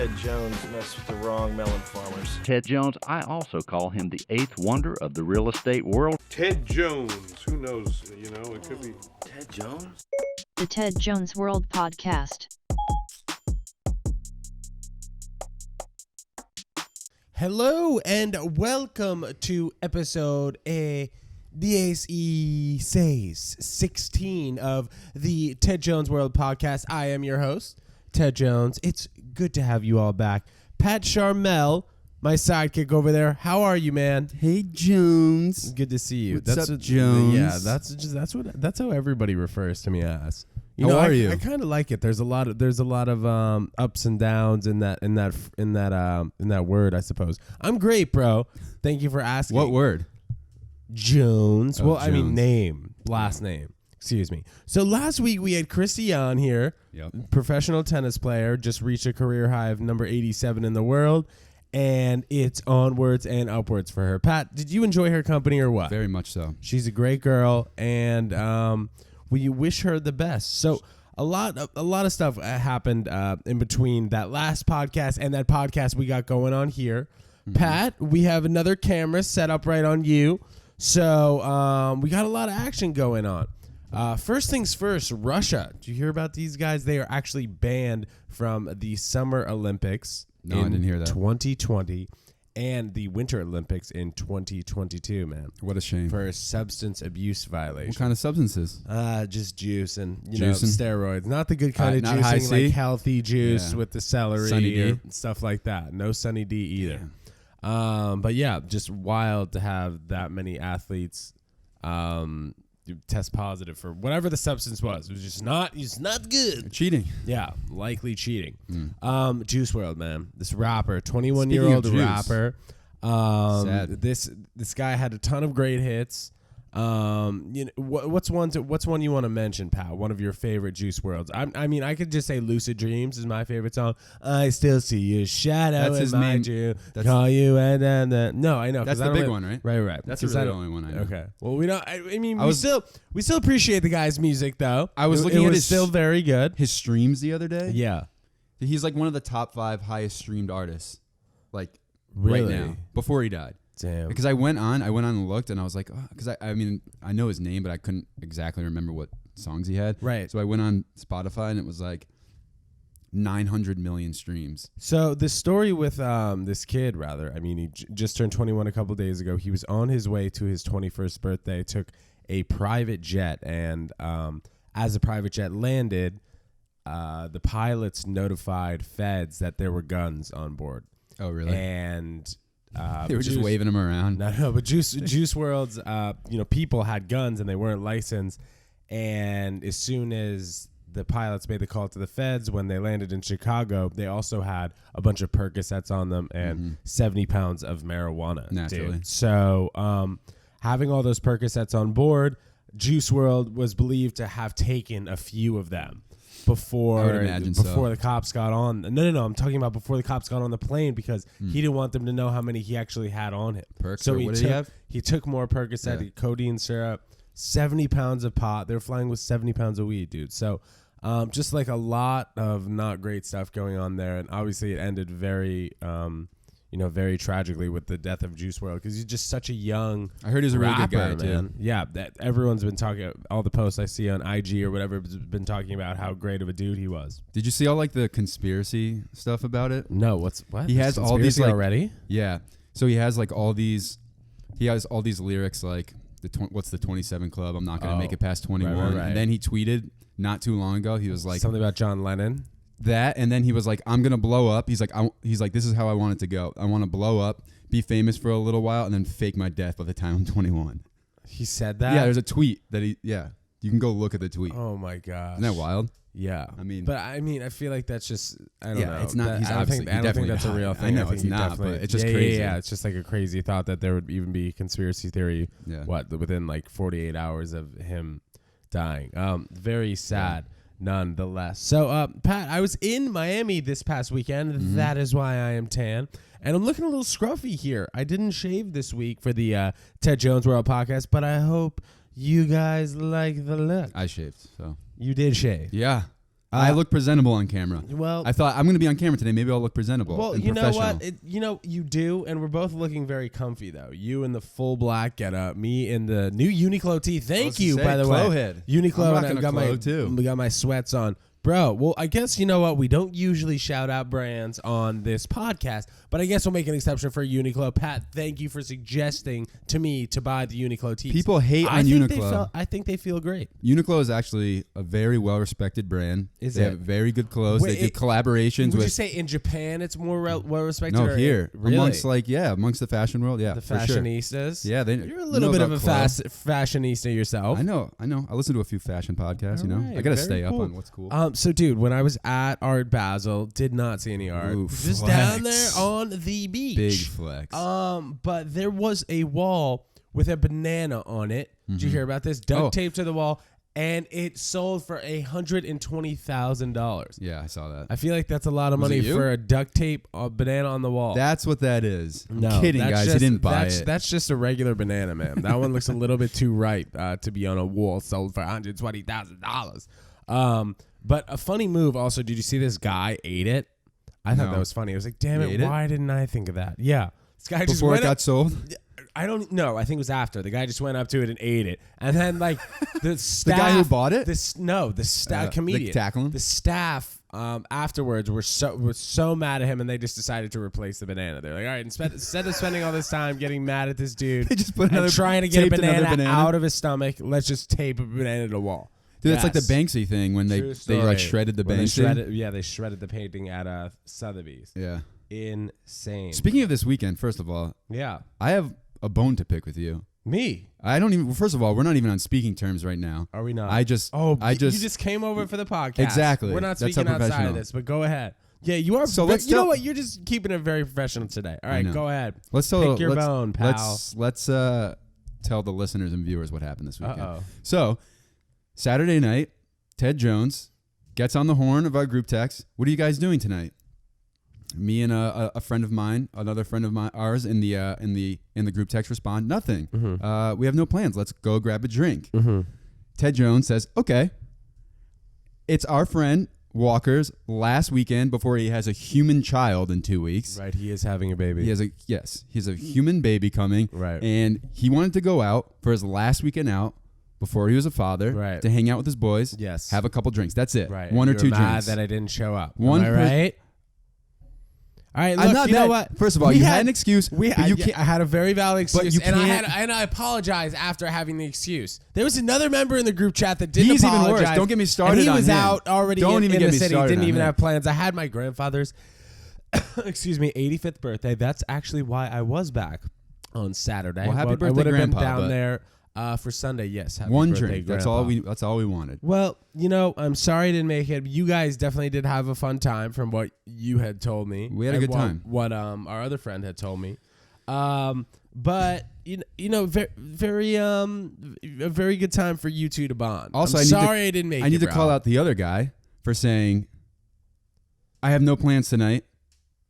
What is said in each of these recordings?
Ted Jones messed with the wrong melon farmers. Ted Jones, I also call him the eighth wonder of the real estate world. Ted Jones, who knows, it could be. Ted Jones? The Ted Jones World Podcast. Hello and welcome to episode 16 of the Ted Jones World Podcast. I am your host, Ted Jones. It's good to have you all back. Pat Charmel, my sidekick over there. How are you, man? Hey, Jones. Good to see you. What's up, Jones? Yeah, that's how everybody refers to me as. How are you? I kind of like it. There's a lot of ups and downs in that word, I suppose. I'm great, bro. Thank you for asking. What word? Jones. Oh, well, Jones. I mean name, last name. Excuse me. So last week we had Christy on here, professional tennis player, just reached a career high of number 87 in the world, and it's onwards and upwards for her. Pat, did you enjoy her company or what? Very much so. She's a great girl, and we wish her the best. So a lot of stuff happened in between that last podcast and that podcast we got going on here. Mm-hmm. Pat, we have another camera set up right on you. So we got a lot of action going on. First things first, Russia. Did you hear about these guys? They are actually banned from the Summer Olympics I didn't hear that. 2020 and the Winter Olympics in 2022, man. What a shame. For a substance abuse violation. What kind of substances? Just juice and Juicing? Steroids. Not the good kind of not high juicing, C? like healthy juice Yeah. with the celery Sunny D? and stuff like that. No Sunny D either. But yeah, just wild to have that many athletes test positive for whatever the substance was. It was just not good. Cheating. Yeah, likely cheating. Juice WRLD, man. This rapper, 21-year-old Speaking of juice. rapper. Sad. This guy had a ton of great hits. What's one you want to mention, Pat? One of your favorite Juice WRLDs. I mean, I could just say "Lucid Dreams" is my favorite song. I still see your shadow. That's his in my name. dream. That's- Call you and no, I know. That's 'cause I the don't big really- one, right? Right. That's 'Cause really I the don't- only one I know. Okay. Well, we don't. I mean, I we was- still appreciate the guy's music, though. I was looking it at was his- still very good. His streams the other day. Yeah. He's like one of the top 5 highest streamed artists, like Really? right now, before he died. Damn. Because I went on and looked, and I was like, because I mean, I know his name, but I couldn't exactly remember what songs he had. Right. So I went on Spotify, and it was like 900 million streams. So the story with this kid, rather, I mean, he just turned 21 a couple days ago. He was on his way to his 21st birthday, took a private jet, and as the private jet landed, the pilots notified feds that there were guns on board. Oh, really? And They were just waving him around. No, but Juice WRLD's people had guns and they weren't licensed. And as soon as the pilots made the call to the feds, when they landed in Chicago, they also had a bunch of Percocets on them and 70 pounds of marijuana. Naturally. Dude. So having all those Percocets on board, Juice WRLD was believed to have taken a few of them before the cops got on. No, I'm talking about before the cops got on the plane, because he didn't want them to know how many he actually had on him. So what did he have? He took more Percocet, codeine syrup, 70 pounds of pot. They were flying with 70 pounds of weed, dude. So just like a lot of not great stuff going on there. And obviously it ended very very tragically with the death of Juice WRLD, because he's just such a young I heard he's a really good guy, rapper, man. too. Yeah, that everyone's been talking, all the posts I see on IG or whatever has been talking about how great of a dude he was. Did you see all like the conspiracy stuff about it? No, what? He has all these like, already? Yeah. So he has like all these lyrics like what's the 27 Club? I'm not going to make it past 21. Right. And then he tweeted not too long ago, he was like Something about John Lennon. that, and then he was like, I'm going to blow up. He's like, this is how I want it to go. I want to blow up, be famous for a little while, and then fake my death by the time I'm 21. He said that? Yeah, there's a tweet that you can go look at the tweet. Oh my gosh. Isn't that wild? Yeah. But I feel like that's just, I don't know. It's not, I don't think that's a real thing. I know it's not, but it's just crazy. Yeah, it's just like a crazy thought that there would even be conspiracy theory, within like 48 hours of him dying. Very sad. Nonetheless. So, Pat, I was in Miami this past weekend. Mm-hmm. That is why I am tan. And I'm looking a little scruffy here. I didn't shave this week for the Ted Jones World Podcast, but I hope you guys like the look. I shaved, so. You did shave? Yeah. I look presentable on camera. Well, I thought I'm going to be on camera today. Maybe I'll look presentable. Well, and you know professional. what? You do, and we're both looking very comfy though. You in the full black getup, me in the new Uniqlo tee. Thank you, by the way. Clohead. Uniqlo, I'm and I rocking a got Clo, too. got my sweats on. Bro, well, I guess you know what? We don't usually shout out brands on this podcast, but I guess we'll make an exception for Uniqlo. Pat, thank you for suggesting to me to buy the Uniqlo tees. People hate on Uniqlo. I think they feel great. Uniqlo is actually a very well-respected brand. Is they it? have very good clothes. Wait, they do collaborations Would with. you say in Japan it's more well-respected? No, or here really? amongst the fashion world, yeah, the for sure. fashionistas. Yeah, You're a little bit of a fashionista yourself. I know. I listen to a few fashion podcasts. All right, I got to very stay cool. up on what's cool. So, dude, when I was at Art Basel, did not see any art. Ooh, Just flex. down there on the beach. Big flex. But there was a wall with a banana on it. Did you hear about this? Duct taped to the wall, and it sold for $120,000. Yeah, I saw that. I feel like that's a lot of Was money it you? for a duct tape banana on the wall. That's what that is. I'm No, kidding, that's guys. just- He didn't buy that's, it. That's just a regular banana, man. That one looks a little bit too ripe to be on a wall sold for $120,000. But a funny move also, did you see this guy ate it? I thought No. that was funny. I was like, damn He it, ate it? why didn't I think of that? Yeah. This guy just Before it went got up, sold? I don't know. I think it was after. The guy just went up to it and ate it. And then, like, the staff. The guy who bought it? The staff comedian. They tackle him? The staff afterwards were so mad at him, and they just decided to replace the banana. They're like, all right, instead of spending all this time getting mad at this dude They just put and another- trying to get a taped another banana banana? out of his stomach, let's just tape a banana to the wall. Dude, it's like the Yes. Banksy thing when they True like story. shredded the When they Banksy. they shredded the painting at Sotheby's. Yeah. Insane. Speaking of this weekend, first of all, Yeah. I have a bone to pick with you. Me. I don't even. First of all, we're not even on speaking terms right now. Are we not? I you just came over for the podcast. Exactly. We're not That's speaking how outside of professional. this, but go ahead. Yeah, you are. So You know what? You're just keeping it very professional today. All right, know. go ahead. Let's Pick your bone, pal. Let's tell the listeners and viewers what happened this weekend. Uh-oh. So, Saturday night, Ted Jones gets on the horn of our group text. What are you guys doing tonight? Me and a friend of mine, another friend of ours in the group text respond, nothing. Mm-hmm. We have no plans. Let's go grab a drink. Mm-hmm. Ted Jones says, okay. It's our friend Walker's last weekend before he has a human child in 2 weeks. Right, he is having a baby. He has a human baby coming. Right. And he wanted to go out for his last weekend out before he was a father. Right. To hang out with his boys. Yes. Have a couple drinks. That's it. Right. One or You're two mad drinks. that I didn't show up. One Am I right? All right, look, I'm not you know that- what? First of all, We you had an excuse, but you can't. I had a very valid excuse, you and can't- I apologize after having the excuse. There was another member in the group chat that didn't He's even apologize. worse. Don't get me started and he on was him. out already Don't even in get the me city. started Didn't on even him. have plans. I had my grandfather's, 85th birthday. That's actually why I was back on Saturday. Well, happy I birthday, would have been Grandpa, down but- there for Sunday. Yes, happy One birthday, drink. Grandpa. That's all we wanted. Well, I'm sorry I didn't make it. You guys definitely did have a fun time from what you had told me. We had a and good time. What our other friend had told me. But very a very good time for you two to bond. Also, I'm sorry I didn't make it. I need to bro. call out the other guy for saying, I have no plans tonight.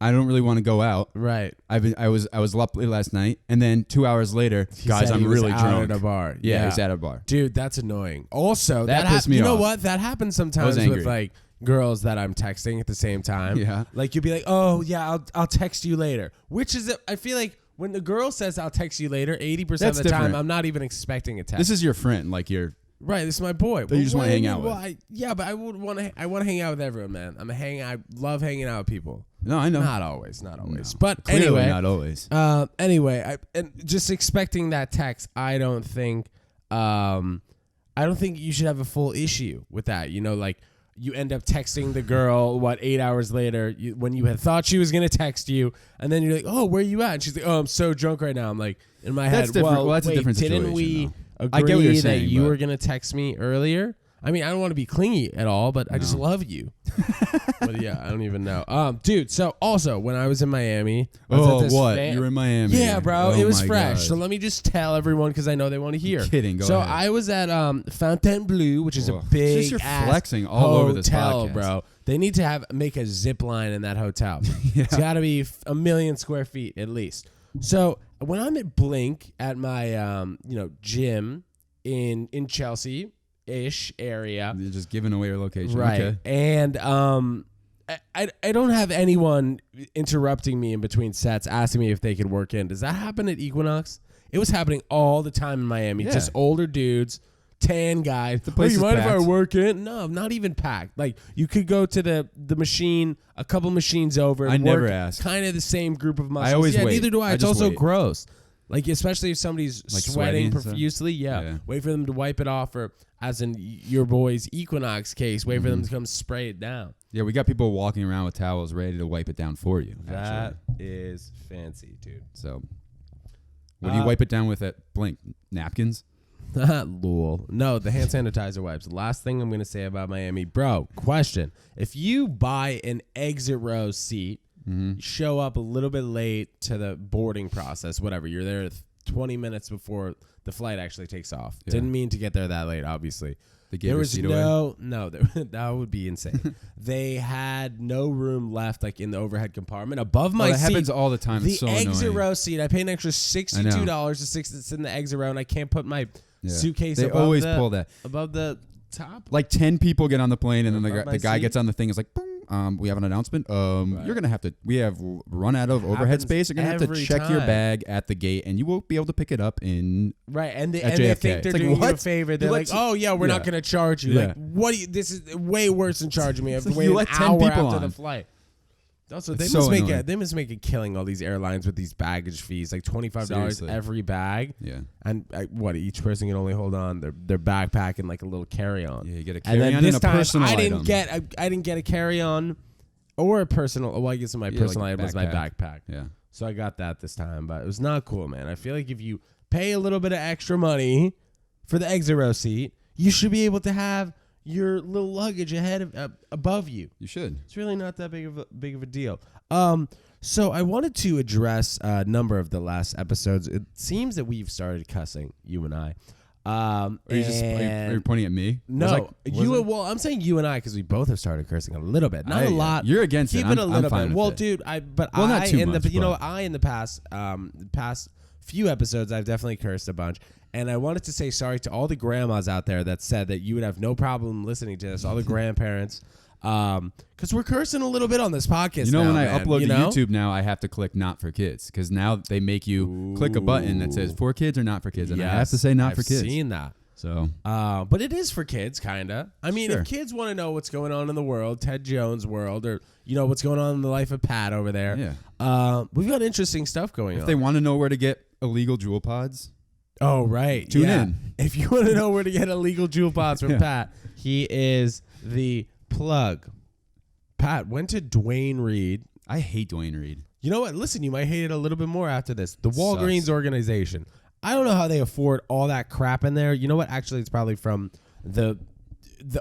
I don't really want to go out. Right. I was up late last night, and then 2 hours later, He guys, said I'm he was really out drunk. at a bar. Yeah, he's at a bar. Dude, that's annoying. Also, That pissed me You know off. what? That happens sometimes angry. with like girls that I'm texting at the same time. Yeah. Like you'll be like, "Oh, yeah, I'll text you later." Which is I feel like when the girl says I'll text you later, 80% That's of the time different. I'm not even expecting a text. This is your friend, like you're. right, this is my boy. That you just wanna hang out with. Yeah, but I want to hang out with everyone, man. I love hanging out with people. No, I know. Not always. No, But clearly anyway, not always. and just expecting that text, I don't think you should have a full issue with that. Like you end up texting the girl 8 hours later when you had thought she was gonna text you, and then you're like, "Oh, where you at?" And she's like, "Oh, I'm so drunk right now." I'm like, in my That's head, different. well, That's a wait, different didn't we situation, though. agree I get what you're that saying, you but- were gonna text me earlier? I mean, I don't want to be clingy at all, but I just love you. But yeah, I don't even know. Dude, so also when I was in Miami, I was at this You were in Miami. Yeah, bro, Oh it was my fresh. God. So let me just tell everyone because I know they want to hear. Kidding, go so ahead. I was at Fontainebleau, which is a Ugh. big It's just you're ass flexing all over this hotel, podcast. bro. They need to make a zip line in that hotel. Yeah. It's got to be 1 million square feet at least. So when I'm at Blink at my gym in Chelsea, ish area. You're just giving away your location. Right. Okay. And I don't have anyone interrupting me in between sets asking me if they could work in. Does that happen at Equinox? It was happening all the time in Miami. Yeah. Just older dudes, tan guys. The place you is mind if I packed. work in? No, not even packed. Like you could go to the machine, a couple machines over. I and never work asked. kind of the same group of muscles. always yeah, wait. neither do I. I It's just also wait. gross. Like especially if somebody's Like sweating sweating and stuff? profusely. Yeah. Wait for them to wipe it off, or as in your boy's Equinox case, wait for them to come spray it down. Yeah, we got people walking around with towels ready to wipe it down for you. That actually. is fancy, dude. So, what do you wipe it down with at Blink? Napkins? Lol. No, the hand sanitizer wipes. Last thing I'm going to say about Miami. Bro, question. If you buy an exit row seat, show up a little bit late to the boarding process, whatever, you're there 20 minutes before the flight actually takes off. Yeah. Didn't mean to get there that late, obviously. They gave There your was seat away? that would be insane. They had no room left, like in the overhead compartment above my that seat. happens all the time. The It's so exit annoying. row seat, I paid an extra $62 to sit in the exit row, and I can't put my suitcase They above always the, pull that. above the top. Like 10 people get on the plane, and then Above my the guy seat. gets on the thing. It's like, boom, we have an announcement. You're gonna have to. We have run out of overhead Happens space. You're gonna have to every check your time. bag at the gate, and you won't be able to pick it up in. Right, and they At think JFK. they're It's like, doing you a what? favor. They're You like, let "Oh yeah, we're not yeah. going to charge you." Yeah. Like, what? Do you, this is way worse than charging me. I have to like wait you an let 10 hour people after on. the flight. Also, they It's must so make annoying. they must make a killing, all these airlines, with these baggage fees, like $25 Seriously. every bag. Yeah. And what? Each person can only hold on their backpack and like a little carry-on. Yeah, you get a And then carry-on this and a time, personal I didn't item. get a carry-on or a personal. Well, I guess my Yeah, personal like a item was my backpack. backpack. Yeah. So I got that this time, but it was not cool, man. I feel like if you pay a little bit of extra money for the exit row seat, you should be able to have your little luggage above you. You should. It's really not that big of a deal. So I wanted to address a number of the last episodes. It seems that we've started cussing, you and I. Are you pointing at me? No, well, I'm saying you and I, because we both have started cursing a little bit, not a lot. You're against Keep it. it a I'm little fine bit. with Well, it. dude, not too much, I in the past few episodes, I've definitely cursed a bunch, and I wanted to say sorry to all the grandmas out there that said that you would have no problem listening to this. All the grandparents, because we're cursing a little bit on this podcast. You know, now, when I man, upload you to know? YouTube now, I have to click not for kids because now they make you click a button that says for kids or not for kids, and I have to say not for kids. I've seen that. So, But it is for kids, kind of. I mean, Sure. if kids want to know what's going on in the world, Ted Jones' world, or what's going on in the life of Pat over there, we've got interesting stuff going if on. they want to know where to get illegal jewel pods, Oh, right. Tune yeah. in. If you want to know where to get illegal jewel pods from Yeah. Pat, he is the plug. Pat went to Dwayne Reed. I hate Dwayne Reed. You know what? Listen, you might hate it a little bit more after this. The Sucks. Walgreens organization. I don't know how they afford all that crap in there. You know what? Actually, it's probably from the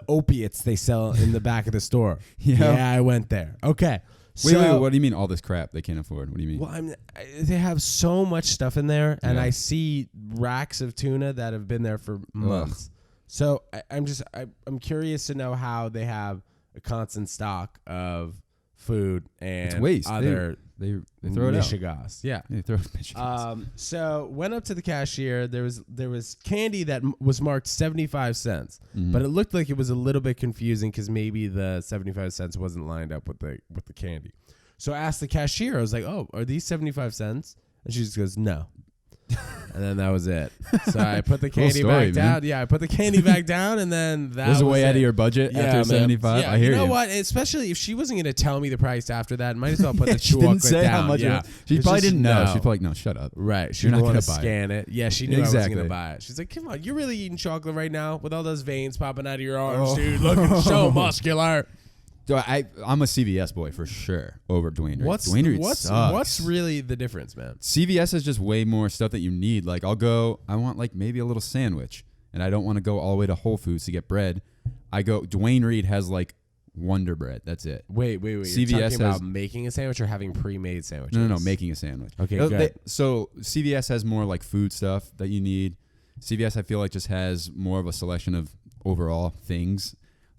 opiates they sell in the back of the store. Yeah. I went there. Okay. Wait, So, what do you mean all this crap they can't afford? What do you mean? Well, they have so much stuff in there, and Yeah. I see racks of tuna that have been there for months. So I'm curious to know how they have a constant stock of food and It's waste. other They throw it out. Michigas. Yeah. They throw Michigas. So went up to the cashier. There was candy that was marked 75 cents, but it looked like it was a little bit confusing because maybe the 75 cents wasn't lined up with the candy. So I asked the cashier. I was like, "Oh, are these 75 cents?" And she just goes, "No." And then that was it. So I put the candy story, back down. man. Yeah, I put the candy back down, and then that There's a was way it. out of your budget after man. 75. Yeah, I hear you know what? Especially if she wasn't going to tell me the price after that, might as well put the She didn't chocolate say down. how much. Yeah. She It's probably just didn't know. no. She's probably like, no, shut up. Right. She You're didn't not want to gonna buy scan it. Yeah, she knew I was Exactly. going to buy it. She's like, come on, you're really eating chocolate right now with all those veins popping out of your arms, Oh. dude. Looking so muscular. So I'm a CVS boy for sure over Dwayne Reed. What's Dwayne Reed sucks. really the difference, man? CVS has just way more stuff that you need. Like I want like maybe a little sandwich, and I don't want to go all the way to Whole Foods to get bread. Dwayne Reed has like Wonder Bread. That's it. Wait. You're CVS talking has- about making a sandwich or having pre-made sandwiches? No, making a sandwich. Okay, They- good. so CVS has more like food stuff that you need. CVS I feel like just has more of a selection of overall things.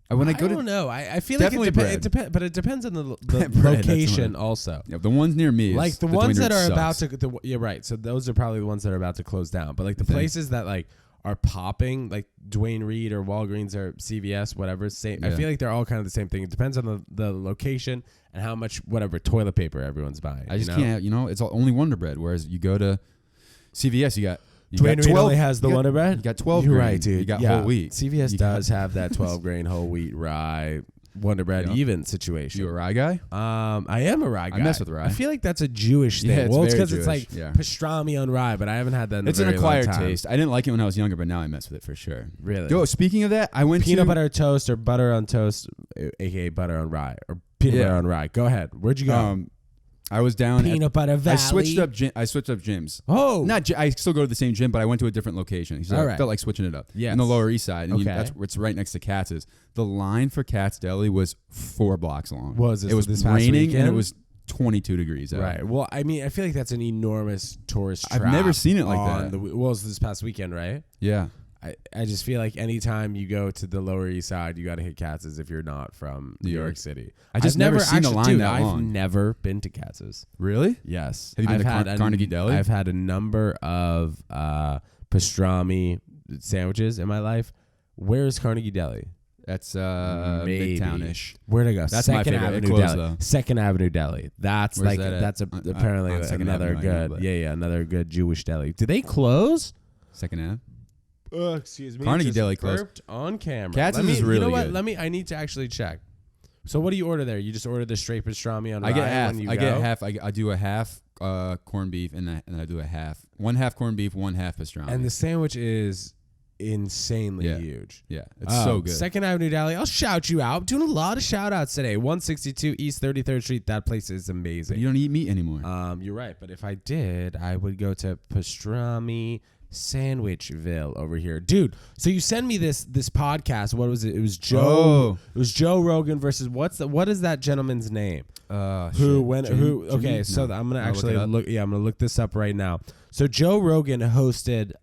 When I go don't to know. I feel like Definitely it depends, but it depends on the Bread, that's location what also. the ones near me, Like the Dwayne ones that Reed are about sucks. to, you're right. So those are probably the ones that are about to close down. But like the places that like are popping, like Dwayne Reed or Walgreens or CVS, whatever. Same. I Yeah. feel like they're all kind of the same thing. It depends on the location and how much whatever toilet paper everyone's buying. I just can't. It's only Wonder Bread. Whereas you go to CVS, you got Dwayne Reed 12 only has the you got- Wonder Bread. You got 12 You're grain. right, dude. You got yeah. whole wheat. CVS You does have that 12 grain whole wheat rye Wonder Bread Yeah. even situation. You a rye guy? I am a rye guy. I mess with rye. I feel like that's a Jewish thing. Yeah, it's well, it's very because it's like Jewish, yeah. pastrami on rye, but I haven't had that in It's a an very acquired long time. taste. I didn't like it when I was younger, but now I mess with it for sure. Really? Yo, speaking of that, I went Peanut to butter toast or butter on toast, aka butter on rye, or peanut Yeah. butter on rye. Go ahead. Where'd you go? I was down Peanut at, butter valley. I switched up gyms. Oh, Not I still go to the same gym, but I went to a different location. So All I right. felt like switching it up. Yes. In the Lower East Side, and Okay. that's it's right next to Katz's. The line for Katz Deli was 4 blocks long. Was this- it was this past raining and weekend? it was 22 degrees out. right. Well, I mean, I feel like that's an enormous tourist I've trap. never seen it like on that. well, it was this past weekend, right? Yeah. I just feel like anytime you go to the Lower East Side, you got to hit Katz's if you're not from New York City. I just I've never seen the actually, line dude, that I've long. never been to Katz's. Really? Yes. Have you been I've to had Carnegie Deli? I've had a number of pastrami sandwiches in my life. Where's Carnegie Deli? That's Maybe. Midtownish. Where'd I go? That's my Second favorite. It Avenue closed, Deli. though. Second Avenue Deli. That's Where's like that at? that's apparently on Second another Avenue, I know, good. but- Yeah, another good Jewish deli. Did they close? Second Ave. Excuse me. Carnegie just Deli closed. burped on camera. Katz's Let me- is really You know what? good. I need to actually check. So what do you order there? You just order the straight pastrami on I get rye half. when you I go? get half. I do a half corned beef and I do a half. 1/2 corned beef, 1/2 pastrami. And the sandwich is insanely Yeah. huge. yeah, it's so good. Second Avenue Deli. I'll shout you out. I'm doing a lot of shout outs today. 162 East 33rd Street. That place is amazing. But you don't eat meat anymore. You're right, but if I did, I would go to Pastrami Sandwichville over here, dude. So you send me this podcast. What was it? It was Joe. Oh. It was Joe Rogan versus what is that gentleman's name? Okay, so I'm gonna actually look. Yeah, I'm gonna look this up right now. So Joe Rogan hosted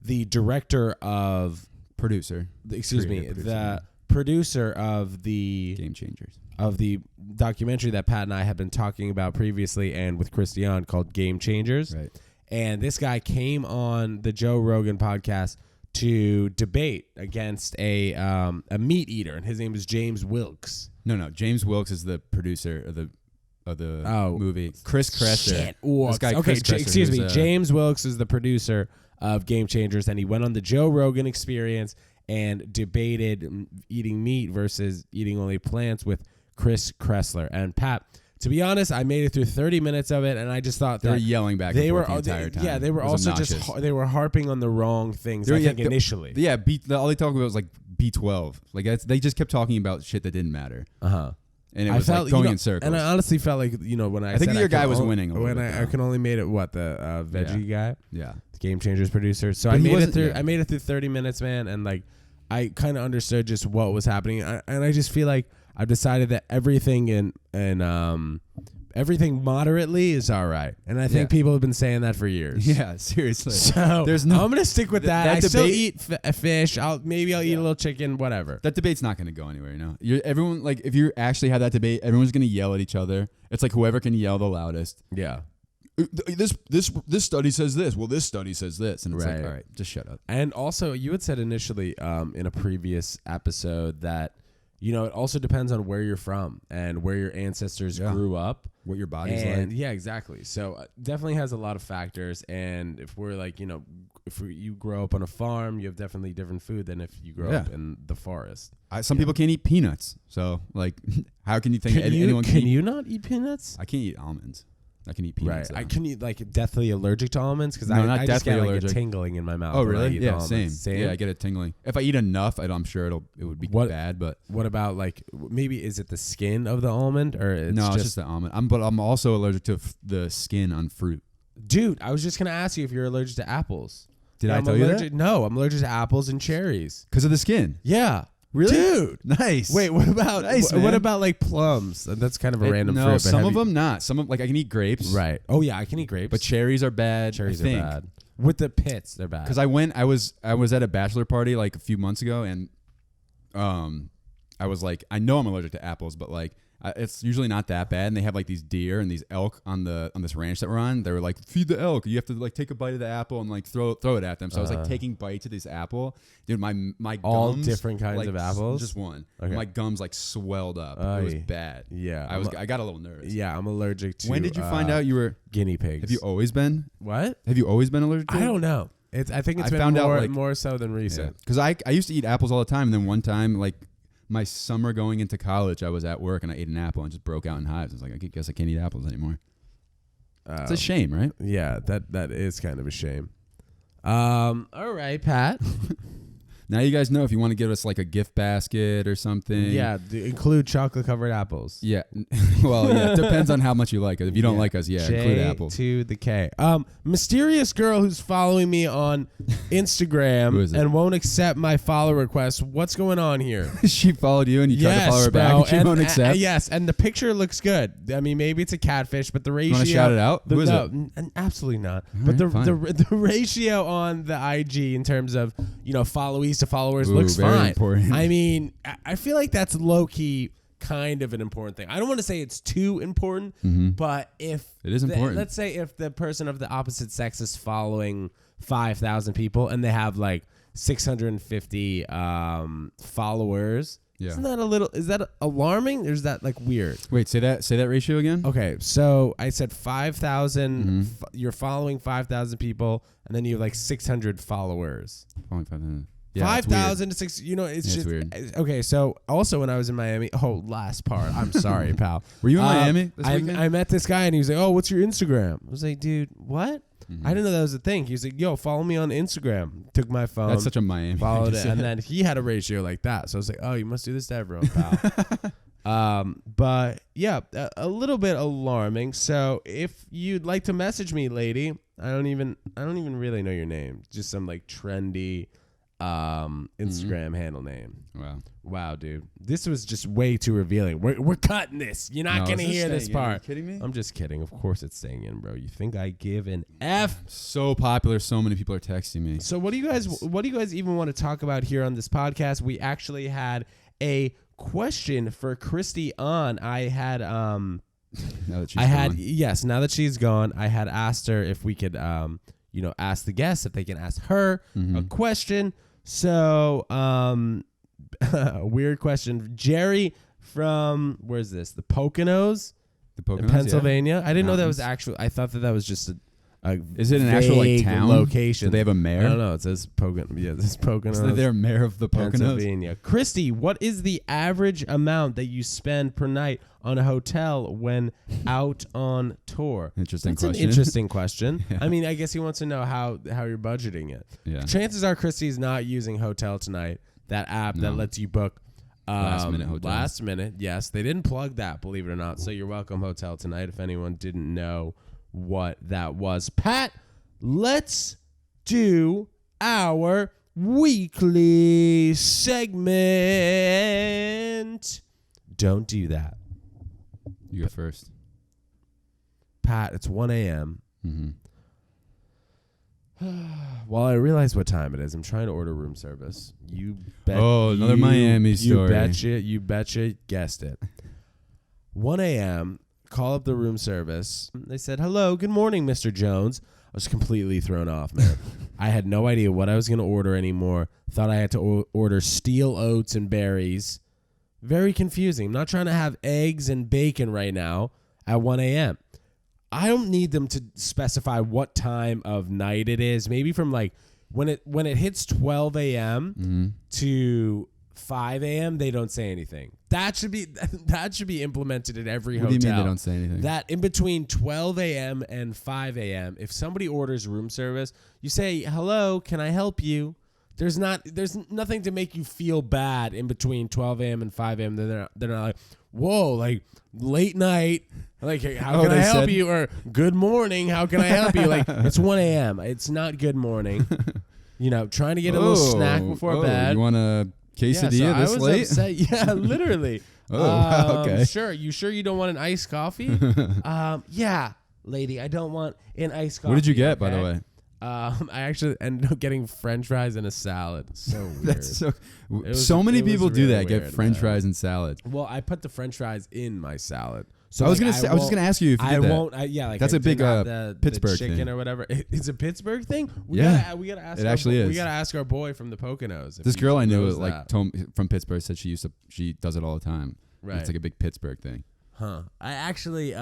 the director of Producer. the producer of the Game Changers. of the documentary that Pat and I have been talking about previously and with Christian called Game Changers. Right. And this guy came on the Joe Rogan podcast to debate against a meat eater, and his name is James Wilkes. No. James Wilkes is the producer of the movie. Chris Kresser. Shit. This guy, Okay, Chris Kresser, excuse me. who's, James Wilkes is the producer of Game Changers, and he went on the Joe Rogan Experience and debated eating meat versus eating only plants with Chris Kresser. And Pat, to be honest, I made it through 30 minutes of it, and I just thought They were that yelling back they and were forth the entire time. Yeah, they were It was also just obnoxious. they were harping on the wrong things. They were- I think yeah, initially. Yeah, all they talked about was like B12. Like they just kept talking about shit that didn't matter. And it was like going in circles. and I honestly felt like when I think said your could guy was only- winning a little when bit, I though. can only made it the veggie guy, yeah. the Game Changers producer. So But I he made it wasn't- through. yeah. I made it through 30 minutes, man, and like I kind of understood just what was happening, and I just feel like I've decided that everything everything moderately is all right, and I think Yeah. people have been saying that for years. Yeah, seriously. So I'm I'm gonna stick with that. that I still debate- eat fish. I'll eat a little chicken, whatever. That debate's not going to go anywhere, everyone, like, if you actually have that debate, everyone's going to yell at each other. It's like whoever can yell the loudest. Yeah. This study says this. Well, this study says this. And it's Right. like, all right, just shut up. And also, you had said initially in a previous episode that it also depends on where you're from and where your ancestors Yeah. grew up. What your body's And like. yeah, exactly. So definitely has a lot of factors. And if we're like, you grow up on a farm, you have definitely different food than if you grow up in the forest. Some people can't eat peanuts. So, like, how can you think anyone Can eat? you not eat peanuts? I can't eat almonds. I can eat peanuts. Right. I though. can eat like deathly allergic to almonds because No, I not just get deathly like a allergic. tingling in my mouth. Oh, when I really? eat Yeah, almonds. same. Yeah, I get a tingling. If I eat enough, I'm sure it would be bad. But What about like maybe is it the skin of the almond or it's no, it's just the almond. I'm also allergic to the skin on fruit. Dude, I was just gonna ask you if you're allergic to apples. Did I I'm tell you allergic, that? No, I'm allergic to apples and cherries. Because of the skin. Yeah, Really? dude. Nice. Wait, what about Nice, what man. about like plums? That's kind of a random no, fruit. But some have of you- them not. Some of I can eat grapes. right? Oh yeah, I can eat grapes, But cherries are bad. cherries I think. are bad. With the pits, they're bad. Because I was at a bachelor party like a few months ago, and I was like, I know I'm allergic to apples, but like It's usually not that bad, and they have like these deer and these elk on this ranch that we're on. They were like, feed the elk. You have to like take a bite of the apple and like throw it at them. So I was like taking bites of this apple, dude. My gums, all different kinds like, of apples. Just one. Okay. My gums like swelled up. It was bad. Yeah, I got a little nervous. Yeah, I'm allergic to. When did you find out you were guinea pigs? Have you always been? What? Have you always been allergic to I it? don't know. I think it's been found more, out, like, more so than recent. Because I used to eat apples all the time, and then one time, like my summer going into college, I was at work and I ate an apple and just broke out in hives. I was like, I guess I can't eat apples anymore. It's a shame, right? Yeah, that is kind of a shame. All right, Pat. Now you guys know if you want to give us like a gift basket or something. Yeah, include chocolate covered apples. Yeah. Well, yeah, it depends on how much you like it. If you don't like us, include J apples. to the K. Mysterious girl who's following me on Instagram Who is it? and won't accept my follow request. What's going on here? She followed you and you tried to follow her back and she won't accept. Yes, and the picture looks good. I mean, maybe it's a catfish, but the ratio. You want to shout it out? Who is it? Absolutely not. All But right, the ratio on the IG in terms of followees to followers Ooh, looks very fine. important. I mean, I feel like that's low key kind of an important thing. I don't want to say it's too important, but if It is important. let's say if the person of the opposite sex is following 5,000 people and they have like 650 followers. Yeah. Isn't that is that alarming or is that like weird? Wait, say that ratio again? Okay, so I said 5,000, you're following 5,000 people and then you have like 600 followers. Only 500. Yeah, 5,000 to 6, it's just weird. Okay, so also when I was in Miami, last part, I'm sorry, pal. Were you in Miami this weekend? I met this guy and he was like, what's your Instagram? I was like, dude, what? I didn't know that was a thing. He was like, yo, follow me on Instagram. Took my phone. That's such a Miami. Followed it, and then he had a ratio like that. So I was like, oh, you must do this to everyone, pal. But yeah, a little bit alarming. So if you'd like to message me, lady, I don't even really know your name. Just some like trendy Instagram handle name. Wow, dude. This was just way too revealing. We're cutting this. You're not gonna hear this part. Are you kidding me? I'm just kidding. Of course it's staying in, bro. You think I give an F? So popular, so many people are texting me. So what do you guys even want to talk about here on this podcast? We actually had a question for Christy on. I had now that she's gone. yes, now that she's gone, I had asked her if we could ask the guests if they can ask her a question. So weird question. Jerry from where's this? The Poconos? The In Poconos, Pennsylvania. yeah. I didn't know that was Mountains. actual. I thought that was just a Is it an actual like vague town location? Do they have a mayor? I don't know. It says Poconos. Yeah, this is Poconos. Is there a mayor of the Poconos? Pennsylvania. Christy, what is the average amount that you spend per night on a hotel when out on tour? Interesting That's question. an interesting question. Yeah. I mean, I guess he wants to know how you're budgeting it. Yeah. Chances are Christy's not using Hotel Tonight, that app that No. lets you book Last-minute hotels. Last minute, yes. They didn't plug that, believe it or not. So you're welcome, Hotel Tonight, if anyone didn't know what that was. Pat, let's do our weekly segment. Don't do that. You go first. Pat, it's 1 a.m. Mm-hmm. Well, I realize what time it is. I'm trying to order room service. You bet. Oh, another Miami story. You betcha guessed it. 1 a.m. Call up the room service. They said, hello, good morning, Mr. Jones. I was completely thrown off, man. I had no idea what I was going to order anymore. Thought I had to order steel oats and berries. Very confusing. I'm not trying to have eggs and bacon right now at 1 a.m. I don't need them to specify what time of night it is. Maybe from like when it hits 12 a.m. to 5 a.m. they don't say anything. That should be implemented at every hotel. What do you mean they don't say anything? That in between 12 a.m. and 5 a.m. if somebody orders room service, you say, "Hello, can I help you?" There's nothing to make you feel bad in between 12 a.m. and 5 a.m. They're not like, whoa, like late night, like how can I help you? Or good morning, how can I help you? Like it's 1 a.m. It's not good morning. Trying to get a little snack before bed. You want a quesadilla so I this was late? upset. Yeah, literally. Wow, okay. Sure. You sure you don't want an iced coffee? Yeah, lady, I don't want an iced coffee. What did you get, by okay? the way? I actually ended up getting French fries and a salad. So weird. That's so. was- So many it was people do really that. Get weird, French man. fries and salad. Well, I put the French fries in my salad. So I was like, I was just gonna ask you if you did I that. won't. Like That's I a big, did not the Pittsburgh chicken thing. or whatever. It's a Pittsburgh thing. We Yeah. gotta ask. It actually is. We gotta ask our boy from the Poconos. If This he girl I knew knows like that. told me from Pittsburgh said she does it all the time. Right. It's like a big Pittsburgh thing. Huh. I actually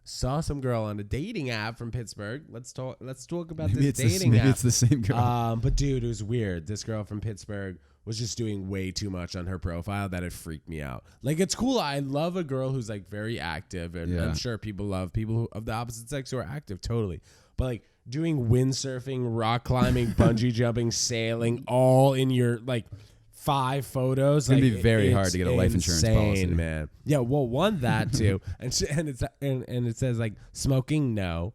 saw some girl on a dating app from Pittsburgh. Let's talk about Maybe this it's dating maybe app. it's the same girl. But dude, it was weird. This girl from Pittsburgh was just doing way too much on her profile that it freaked me out. Like, it's cool. I love a girl who's like very active, and Yeah. I'm sure people love people who, of the opposite sex who are active, totally. But like doing windsurfing, rock climbing, bungee jumping, sailing, all in your like 5 photos. It's gonna like, be very hard it's to get a life insurance insane, policy, man. Yeah, well, one that too, and it says like smoking, no.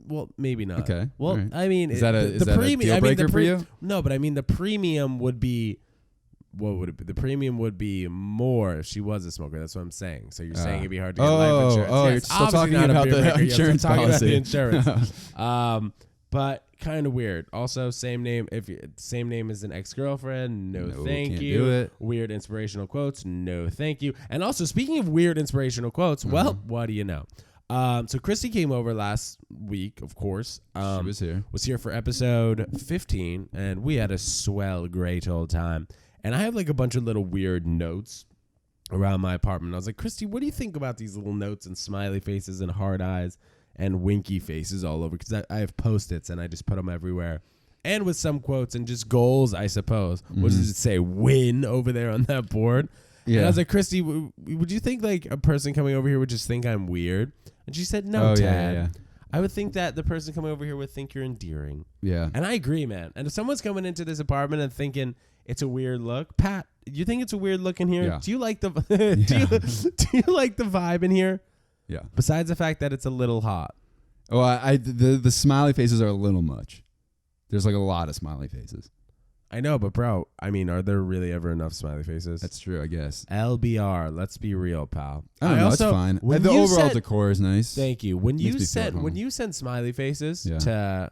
Well, maybe not. Okay. Well, All right. I mean, Is that a deal I mean, breaker for you? No, but I mean, the premium would be. What would it be? The premium would be more if she was a smoker. That's what I'm saying. So you're saying it'd be hard to get life insurance. Oh, Yeah, you're it's still obviously talking not a about deal the breaker. Yeah, I'm insurance talking about the policy. insurance. But kind of weird. Also, same name. Same name as an ex-girlfriend. No, thank can't you. do it. Weird inspirational quotes. No, thank you. And also, speaking of weird inspirational quotes, well, what do you know? So Christy came over last week, of course. She was here. Was here for episode 15, and we had a swell, great old time. And I have like a bunch of little weird notes around my apartment. I was like, Christy, what do you think about these little notes and smiley faces and hard eyes and winky faces all over? Because I have Post-its and I just put them everywhere. And with some quotes and just goals, I suppose. What does it say? Win over there on that board. Yeah. And I was like, Christy, would you think like a person coming over here would just think I'm weird? And she said, no, Tad. Yeah. I would think that the person coming over here would think you're endearing. Yeah. And I agree, man. And if someone's coming into this apartment and thinking it's a weird look, Pat, you think it's a weird look in here? Yeah. Do you like the do you like the vibe in here? Yeah. Besides the fact that it's a little hot. Oh, the smiley faces are a little much. There's like a lot of smiley faces. I know, but bro, I mean, are there really ever enough smiley faces? That's true, I guess. LBR, let's be real, pal. I don't know. also, It's fine. when The you overall said- decor is nice. Thank you. When Makes you me feel at home. send smiley faces Yeah. to,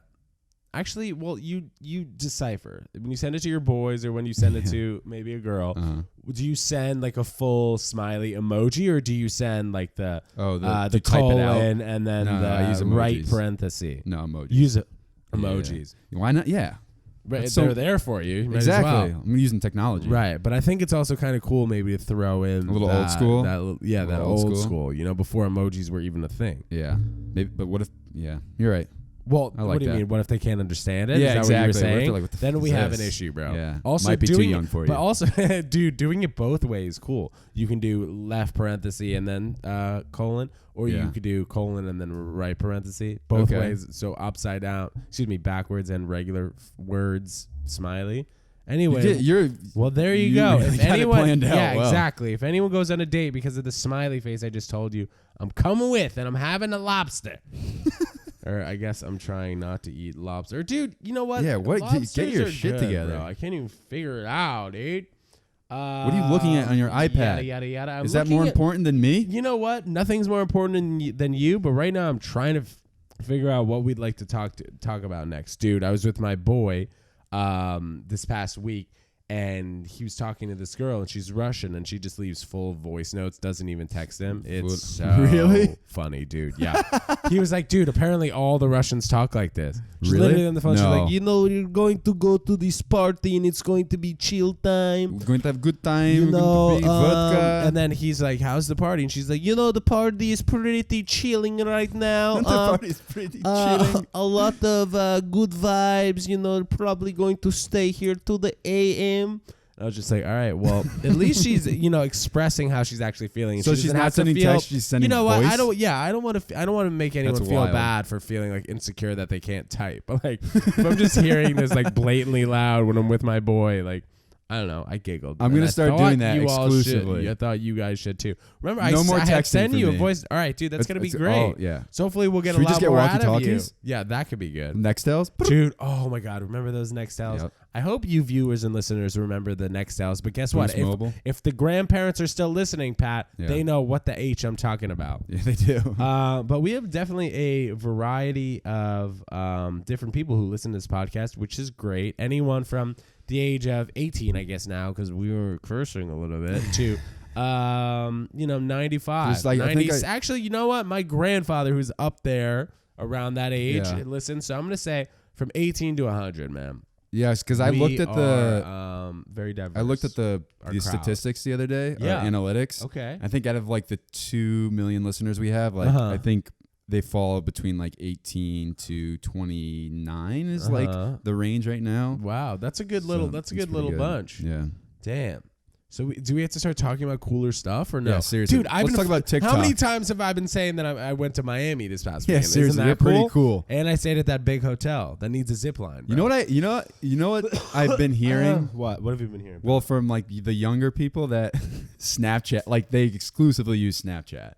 actually, well, you decipher when you send it to your boys or when you send it to maybe a girl. Uh-huh. Do you send like a full smiley emoji or do you send like the Oh, the type it out. colon and then No, I use the right emojis. parenthesis? No emojis. Use it. Yeah. Emojis. Why not? Yeah. Right, That's they're so- there for you. You might as Exactly. well. I'm using technology. Right, but I think it's also kind of cool maybe to throw in A little old school? That little old old school. school. You know, before emojis were even a thing. Yeah. Maybe, but what if? Yeah, you're right. Well, I like what do you that. mean? What if they can't understand it? Yeah, Is that exactly. what What you if were they're saying? like, what the Then f we is have an this? issue, bro. Yeah. Also, Might be too doing young it, for But you. also, dude, doing it both ways, cool. You can do left parenthesis and then colon, or Yeah. you could do colon and then right parenthesis. Both Okay. ways. So upside down, backwards and regular words, smiley. Anyway, You're well, there you you go. really If got it anyone, planned out yeah, well. exactly. If anyone goes on a date because of the smiley face I just told you, I'm coming with and I'm having a lobster. Or I guess I'm trying not to eat lobster. Dude, you know what? Yeah, what? Get Lobsters your are shit good, together. bro. I can't even figure it out, dude. What are you looking at on your iPad? Yada, yada, yada. I'm Is that looking more at- important than me? You know what? Nothing's more important than you, but right now I'm trying to figure out what we'd like to talk about next. Dude, I was with my boy this past week, and he was talking to this girl, and she's Russian, and she just leaves full voice notes, doesn't even text him. It's so Really? funny, dude. Yeah. He was like, dude, apparently all the Russians talk like this. She's Really? literally on the phone. She's No. like, you know, you're going to go to this party, and it's going to be chill time. We're going to have a good time. You We're know, going to be vodka. and then he's like, how's the party? And she's like, you know, the party is pretty chilling right now. the party's pretty chilling. A lot of good vibes, you know, probably going to stay here till the AM. I was just like, all right, well, at least she's, you know, expressing how she's actually feeling. So She she's doesn't not have to sending feel, text, she's sending You know what? voice? I don't want to make anyone That's feel wild. bad for feeling like insecure that they can't type. But like, if I'm just hearing this like blatantly loud when I'm with my boy, like, I don't know. I giggled. I'm And gonna I start thought doing that you all should. exclusively. I thought you guys should too. Remember, No I more had texting sent for you a me. voice. All right, dude, that's gonna be It's great. all- yeah. So hopefully we'll get Should a we lot just get more out of you. walkie-talkies? Yeah, that could be good. Nextels? Dude, oh my God, remember those Nextels? Yep. I hope you viewers and listeners remember the Nextels. But guess Boost what? Mobile. If the grandparents are still listening, Pat, Yeah. they know what the H I'm talking about. Yeah, they do. But we have definitely a variety of different people who listen to this podcast, which is great. Anyone from the age of 18, I guess now, because we were cursing a little bit, to 95, Just like, I 90. think Actually, you know what? My grandfather, who's up there around that age, Yeah. listens. So I'm gonna say from 18 to 100, man. Yes, because I looked at the very diverse. I looked at the crowd. statistics the other day. Yeah. Analytics. Okay. I think out of like the 2 million listeners we have, like Uh-huh. I think they fall between like 18 to 29 is like the range right now. Wow, that's a good little. So that's a it's good pretty little good. bunch. Yeah. Damn. So do we have to start talking about cooler stuff or no? Yeah, seriously. Dude, Let's talk about TikTok. How many times have I been saying that I went to Miami this past Yeah, weekend? seriously, Isn't they're that pretty cool. And I stayed at that big hotel that needs a zip line. You know what you know what I've been hearing? What have you been hearing? Well, from like the younger people that Snapchat, like they exclusively use Snapchat.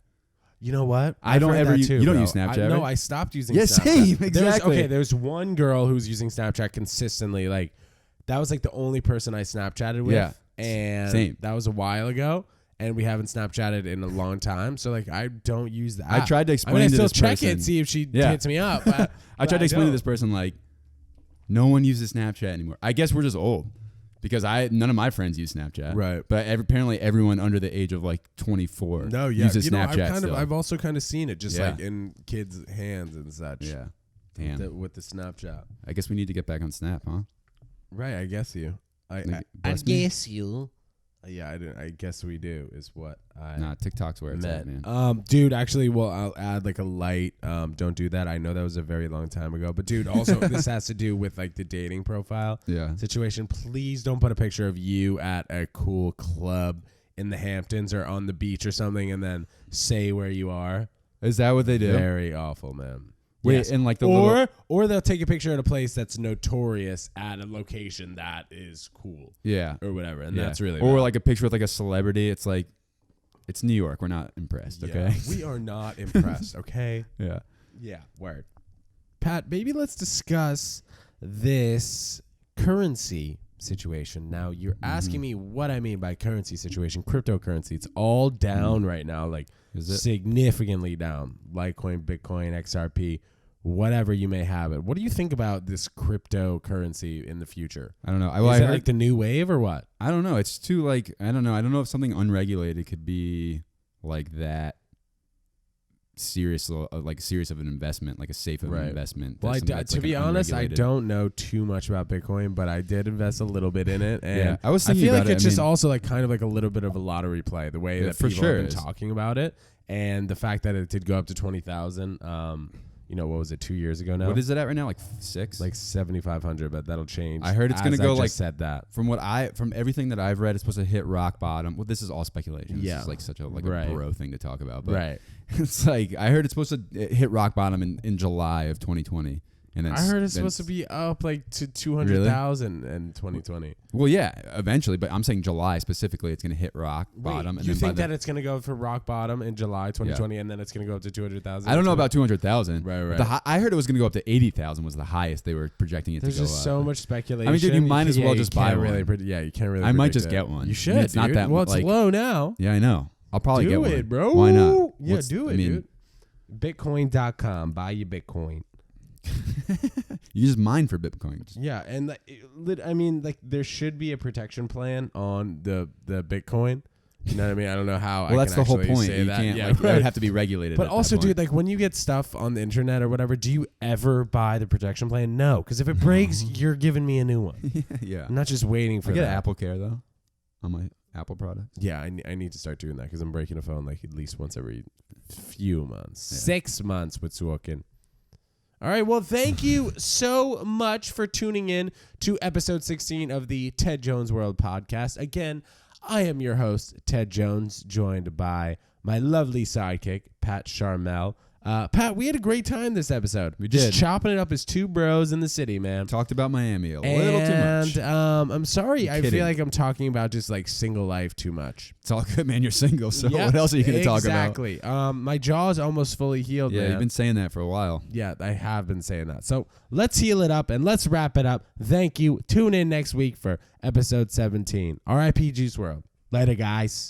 You know what? I I've don't heard ever that use- too, you don't bro. use Snapchat, No, right? I stopped using Yeah, Snapchat. same, exactly. There's one girl who's using Snapchat consistently. Like, that was like the only person I Snapchatted with. Yeah. And Same. that was a while ago. And we haven't Snapchatted in a long time. So, like, I don't use that. I tried to explain I to still this check person. it, see if she Yeah. hits me up. But I tried to explain to don't. this person like, no one uses Snapchat anymore. I guess we're just old because none of my friends use Snapchat. Right. But apparently everyone under the age of like 24 uses Snapchat still. I've also kind of seen it just Yeah. like in kids' hands and such. Yeah. Damn. With the Snapchat. I guess we need to get back on Snap, huh? Right, I guess you. I Bless me? guess you. Yeah, I guess we do is what I Nah, TikTok's where it's at, meant. man. Dude, actually, well, I'll add like a light. Don't do that. I know that was a very long time ago, but dude, also this has to do with like the dating profile Yeah. situation. Please don't put a picture of you at a cool club in the Hamptons or on the beach or something, and then say where you are. Is that what they do? Very awful, man. Wait, Yes. and like the or little, or they'll take a picture at a place that's notorious at a location that is cool yeah. or whatever, and Yeah. that's really or bad. like a picture with like a celebrity. It's like, it's New York. We're not impressed, Yeah, okay? we are not impressed, okay? Yeah. Yeah, word. Pat, maybe let's discuss this currency situation. Now, you're asking me what I mean by currency situation, cryptocurrency. It's all down right now, like Is it? significantly down. Litecoin, Bitcoin, XRP, whatever you may have it. What do you think about this cryptocurrency in the future? I don't know. Is I it heard, like the new wave or what? I don't know. It's too like, I don't know. I don't know if something unregulated could be like that serious, like serious of an investment, like a safe of an Right. investment. Well, That's something that's, to like, be an honest, I unregulated- don't know too much about Bitcoin, but I did invest a little bit in it. And Yeah, I was thinking feel about like it. it's I just mean- also like kind of like a little bit of a lottery play, the way Yeah, that for people sure have it been is. talking about it, and the fact that it did go up to 20,000. What was it, 2 years ago now? What is it at right now? Like 6? like 7,500, but that'll change. I heard it's gonna as go I like- just said that. from everything that I've read, it's supposed to hit rock bottom. Well, this is all speculation. This Yeah. is like such a Right. a bro thing to talk about. But Right. it's like I heard it's supposed to hit rock bottom in July of 2020. And then I heard it's then- supposed to be up like to 200,000 in 2020. Well, yeah, eventually, but I'm saying July specifically, it's going to hit rock bottom. Wait, And you then by think that it's going to go for rock bottom in July 2020 and then it's going to go up to 200,000? I don't know about 200,000. Right. I heard it was going to go up to 80,000 was the highest they were projecting it There's to go just up. so much speculation. I mean, dude, you might as well you just buy can't really one. you can't really. I might predict just it. get one. You I should. mean, it's not dude. that well, it's like- low now. Yeah, I know. I'll probably do get one. it, bro. Why not? Yeah, What's- do it, I mean, dude. Bitcoin.com. Buy your Bitcoin. You just mine for Bitcoin. Yeah, and like there should be a protection plan on the Bitcoin. You know what I mean? I don't know how. Well, that's the whole point. Say You that. can't Yeah, like it right. would have to be regulated. But at that also, point. dude, like when you get stuff on the internet or whatever, do you ever buy the protection plan? No, because if it breaks, you're giving me a new one. yeah. I'm not just waiting for I get that. Apple Care though on my Apple product. Yeah, I need to start doing that because I'm breaking a phone like at least once every few months. Yeah. 6 months with Suokin. All right, well, thank you so much for tuning in to episode 16 of the Ted Jones World podcast. Again, I am your host, Ted Jones, joined by my lovely sidekick, Pat Charmel. Pat, we had a great time this episode. We Just did. chopping it up as two bros in the city, man. Talked about Miami a little too much. And I'm sorry. I kidding. feel like I'm talking about just like single life too much. It's all good, man. You're single, so Yeah, what else are you going to talk about? Exactly. My jaw is almost fully healed, Yeah, man. you've been saying that for a while. Yeah, I have been saying that. So let's heal it up and let's wrap it up. Thank you. Tune in next week for episode 17. R.I.P. Juice WRLD. Later, guys.